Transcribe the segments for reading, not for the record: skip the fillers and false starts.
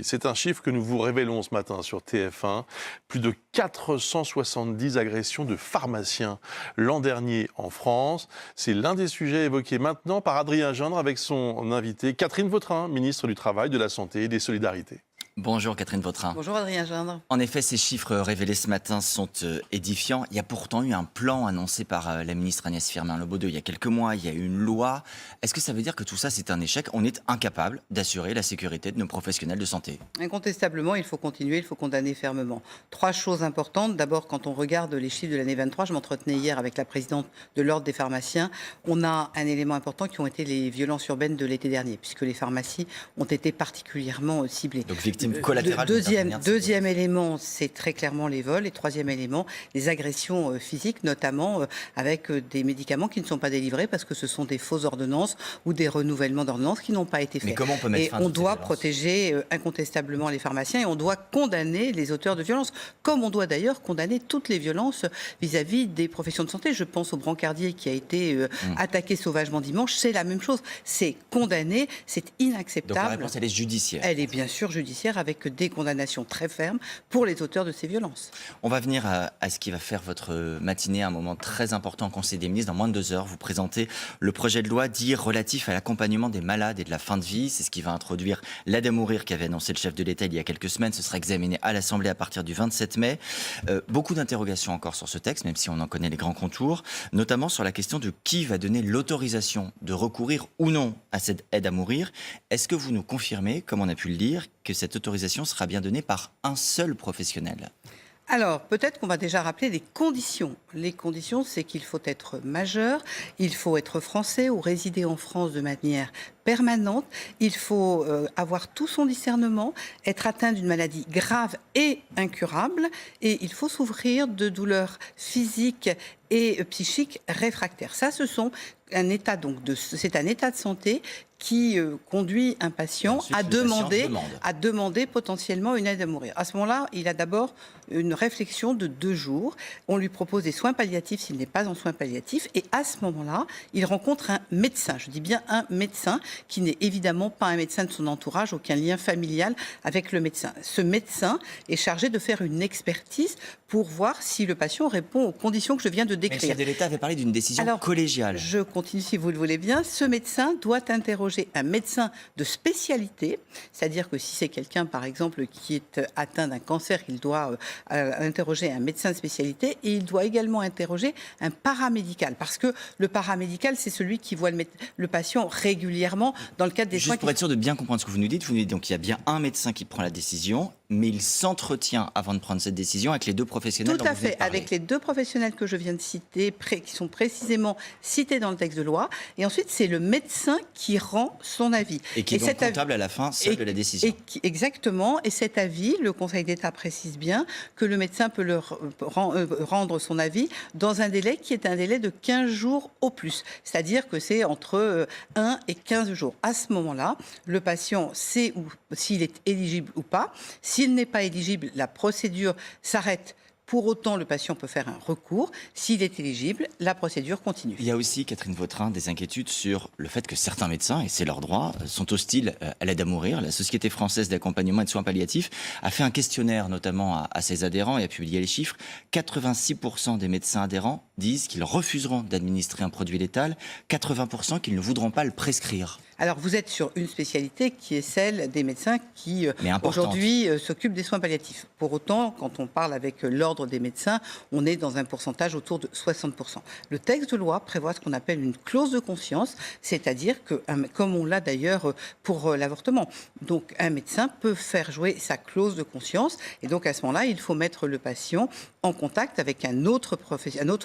C'est un chiffre que nous vous révélons ce matin sur TF1. Plus de 470 agressions de pharmaciens l'an dernier en France. C'est l'un des sujets évoqués maintenant par Adrien Gendre avec son invité Catherine Vautrin, ministre du Travail, de la Santé et des Solidarités. Bonjour Catherine Vautrin. Bonjour Adrien Gendre. En effet, ces chiffres révélés ce matin sont édifiants. Il y a pourtant eu un plan annoncé par la ministre Agnès Firmin-Le Bodo il y a quelques mois. Il y a eu une loi. Est-ce que ça veut dire que tout ça, c'est un échec? On est incapable d'assurer la sécurité de nos professionnels de santé? Incontestablement, il faut continuer, il faut condamner fermement. 3 choses importantes. D'abord, quand on regarde les chiffres de l'année 23, je m'entretenais hier avec la présidente de l'Ordre des pharmaciens, on a un élément important qui ont été les violences urbaines de l'été dernier, puisque les pharmacies ont été particulièrement ciblées. Donc victimes collatérales. Deuxième élément, c'est très clairement les vols. Et troisième élément, les agressions physiques, notamment avec des médicaments qui ne sont pas délivrés parce que ce sont des fausses ordonnances ou des renouvellements d'ordonnances qui n'ont pas été faits. Mais comment on peut mettre fin à on toutes ces doit violences protéger incontestablement les pharmaciens et on doit condamner les auteurs de violences, comme on doit d'ailleurs condamner toutes les violences vis-à-vis des professions de santé. Je pense au brancardier qui a été attaqué sauvagement dimanche. C'est la même chose. C'est condamné, c'est inacceptable. Donc la réponse, elle est judiciaire. Elle est bien sûr judiciaire, avec des condamnations très fermes pour les auteurs de ces violences. On va venir à ce qui va faire votre matinée, un moment très important au Conseil des ministres. Dans moins de 2 heures, vous présentez le projet de loi dit relatif à l'accompagnement des malades et de la fin de vie. C'est ce qui va introduire l'aide à mourir qu'avait annoncé le chef de l'État il y a quelques semaines. Ce sera examiné à l'Assemblée à partir du 27 mai. Beaucoup d'interrogations encore sur ce texte, même si on en connaît les grands contours, notamment sur la question de qui va donner l'autorisation de recourir ou non à cette aide à mourir. Est-ce que vous nous confirmez, comme on a pu le dire, que cette autorisation sera bien donnée par un seul professionnel? Alors, peut-être qu'on va déjà rappeler les conditions. Les conditions, c'est qu'il faut être majeur, il faut être français ou résider en France de manière permanente, il faut avoir tout son discernement, être atteint d'une maladie grave et incurable, et il faut souffrir de douleurs physiques et psychiques réfractaires. Ça, c'est un état de santé qui conduit un patient à demander potentiellement une aide à mourir. À ce moment-là, il a d'abord une réflexion de 2 jours. On lui propose des soins palliatifs s'il n'est pas en soins palliatifs. Et à ce moment-là, il rencontre un médecin. Je dis bien un médecin qui n'est évidemment pas un médecin de son entourage, aucun lien familial avec le médecin. Ce médecin est chargé de faire une expertise pour voir si le patient répond aux conditions que je viens de décrire. Mais le chef de l'État avait parlé d'une décision collégiale. Je continue si vous le voulez bien. Ce médecin doit interroger un médecin de spécialité, c'est-à-dire que si c'est quelqu'un, par exemple, qui est atteint d'un cancer, il doit interroger un médecin de spécialité et il doit également interroger un paramédical, parce que le paramédical, c'est celui qui voit le patient régulièrement dans le cadre des soins. Juste pour être sûr de bien comprendre ce que vous nous dites donc il y a bien un médecin qui prend la décision, mais il s'entretient avant de prendre cette décision avec les 2 professionnels. Tout à fait, avec les 2 professionnels que je viens de citer, qui sont précisément cités dans le texte de loi. Et ensuite, c'est le médecin qui rend son avis. Et qui est donc comptable à la fin seul de la décision. Exactement. Et cet avis, le Conseil d'État précise bien que le médecin peut rendre son avis dans un délai qui est un délai de 15 jours au plus. C'est-à-dire que c'est entre 1 et 15 jours. À ce moment-là, le patient sait s'il est éligible ou pas. S'il n'est pas éligible, la procédure s'arrête. Pour autant, le patient peut faire un recours. S'il est éligible, la procédure continue. Il y a aussi, Catherine Vautrin, des inquiétudes sur le fait que certains médecins, et c'est leur droit, sont hostiles à l'aide à mourir. La Société française d'accompagnement et de soins palliatifs a fait un questionnaire, notamment à ses adhérents, et a publié les chiffres. 86% des médecins adhérents disent qu'ils refuseront d'administrer un produit létal, 80% qu'ils ne voudront pas le prescrire. Alors, vous êtes sur une spécialité qui est celle des médecins qui, aujourd'hui, s'occupent des soins palliatifs. Pour autant, quand on parle avec l'ordre des médecins, on est dans un pourcentage autour de 60%. Le texte de loi prévoit ce qu'on appelle une clause de conscience, c'est-à-dire que, comme on l'a d'ailleurs pour l'avortement, donc un médecin peut faire jouer sa clause de conscience, et donc à ce moment-là, il faut mettre le patient en contact avec un autre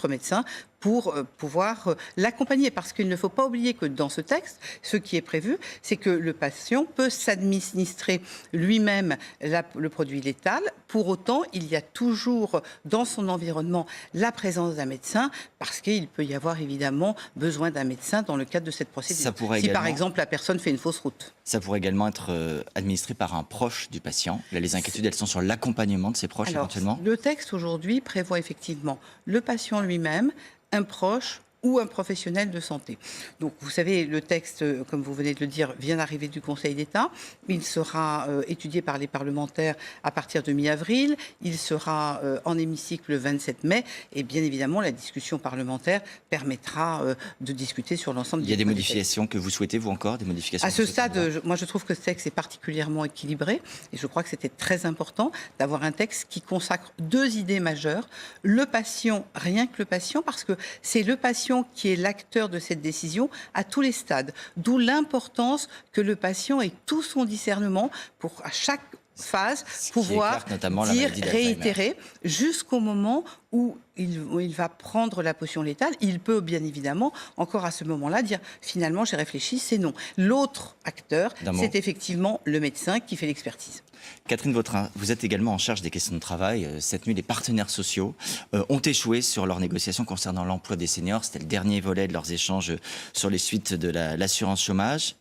médecin pour pouvoir l'accompagner. Parce qu'il ne faut pas oublier que dans ce texte, ce qui est prévu, c'est que le patient peut s'administrer lui-même le produit létal. Pour autant, il y a toujours dans son environnement la présence d'un médecin, parce qu'il peut y avoir évidemment besoin d'un médecin dans le cadre de cette procédure. Si par exemple la personne fait une fausse route. Ça pourrait également être administré par un proche du patient. Là, les inquiétudes, elles sont sur l'accompagnement de ses proches éventuellement. Le texte aujourd'hui prévoit effectivement le patient lui-même, un proche ou un professionnel de santé. Donc, vous savez, le texte, comme vous venez de le dire, vient d'arriver du Conseil d'État. Il sera étudié par les parlementaires à partir de mi-avril. Il sera en hémicycle le 27 mai. Et bien évidemment, la discussion parlementaire permettra de discuter sur l'ensemble Il y a des modifications que vous souhaitez, vous encore, des modifications? À ce stade, moi je trouve que ce texte est particulièrement équilibré. Et je crois que c'était très important d'avoir un texte qui consacre deux idées majeures. Le patient, rien que le patient, parce que c'est le patient qui est l'acteur de cette décision à tous les stades. D'où l'importance que le patient ait tout son discernement pour à chaque phase pouvoir dire, réitérer, jusqu'au moment où il va prendre la potion létale. Il peut bien évidemment, encore à ce moment-là, dire finalement j'ai réfléchi, c'est non. L'autre acteur, c'est effectivement le médecin qui fait l'expertise. Catherine Vautrin, vous êtes également en charge des questions de travail. Cette nuit, les partenaires sociaux ont échoué sur leurs négociations concernant l'emploi des seniors. C'était le dernier volet de leurs échanges sur les suites de l'assurance chômage.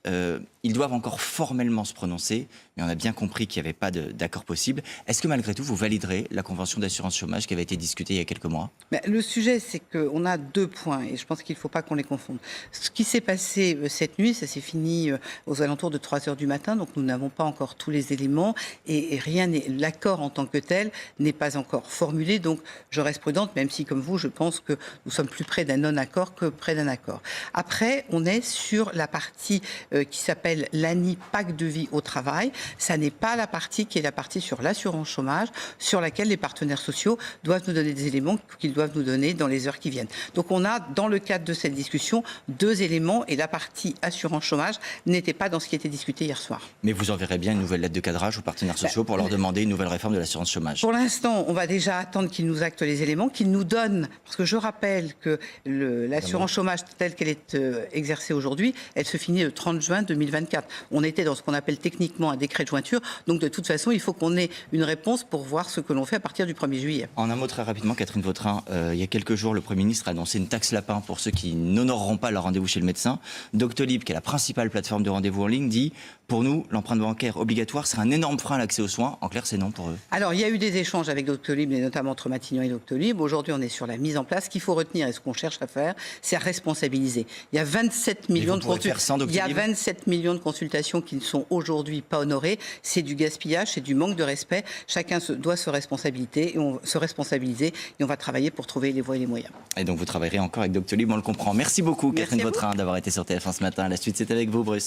Ils doivent encore formellement se prononcer, mais on a bien compris qu'il n'y avait pas d'accord possible. Est-ce que malgré tout, vous validerez la convention d'assurance chômage qui avait été discutée il y a quelques mois? Le sujet, c'est qu'on a deux points et je pense qu'il ne faut pas qu'on les confonde. Ce qui s'est passé cette nuit, ça s'est fini aux alentours de 3 heures du matin, donc nous n'avons pas encore tous les éléments et rien n'est, l'accord en tant que tel n'est pas encore formulé, donc je reste prudente, même si comme vous, je pense que nous sommes plus près d'un non-accord que près d'un accord. Après, on est sur la partie qui s'appelle l'ANI Pacte de vie au travail. Ça n'est pas la partie qui est la partie sur l'assurance chômage, sur laquelle les partenaires sociaux doivent nous donner des éléments qu'ils doivent nous donner dans les heures qui viennent. Donc on a, dans le cadre de cette discussion, deux éléments et la partie assurance chômage n'était pas dans ce qui était discuté hier soir. Mais vous enverrez bien une nouvelle lettre de cadrage aux partenaires sociaux pour leur demander une nouvelle réforme de l'assurance chômage? Pour l'instant, on va déjà attendre qu'ils nous actent les éléments, qu'ils nous donnent, parce que je rappelle que l'assurance chômage telle qu'elle est exercée aujourd'hui, elle se finit le 30 juin 2024. On était dans ce qu'on appelle techniquement un décret de jointure, donc de toute façon, il faut qu'on ait une réponse pour voir ce que l'on fait à partir du 1er juillet. En un mot très rapidement, Catherine Vautrin, il y a quelques jours, le Premier ministre a annoncé une taxe lapin pour ceux qui n'honoreront pas leur rendez-vous chez le médecin. Doctolib, qui est la principale plateforme de rendez-vous en ligne, dit « Pour nous, l'empreinte bancaire obligatoire sera un énorme frein à l'accès aux soins ». En clair, c'est non pour eux. Alors, il y a eu des échanges avec Doctolib, et notamment entre Matignon et Doctolib. Aujourd'hui, on est sur la mise en place. Ce qu'il faut retenir et ce qu'on cherche à faire, c'est à responsabiliser. Il y a 27 millions de consultations qui ne sont aujourd'hui pas honorées. C'est du gaspillage, c'est du manque de respect. Chacun doit se responsabiliser et on va travailler pour trouver les voies et les moyens. Et donc, vous travaillerez encore avec Doctolib, on le comprend. Merci beaucoup, Catherine Vautrin, d'avoir été sur TF1 ce matin. La suite, c'est avec vous, Bruce.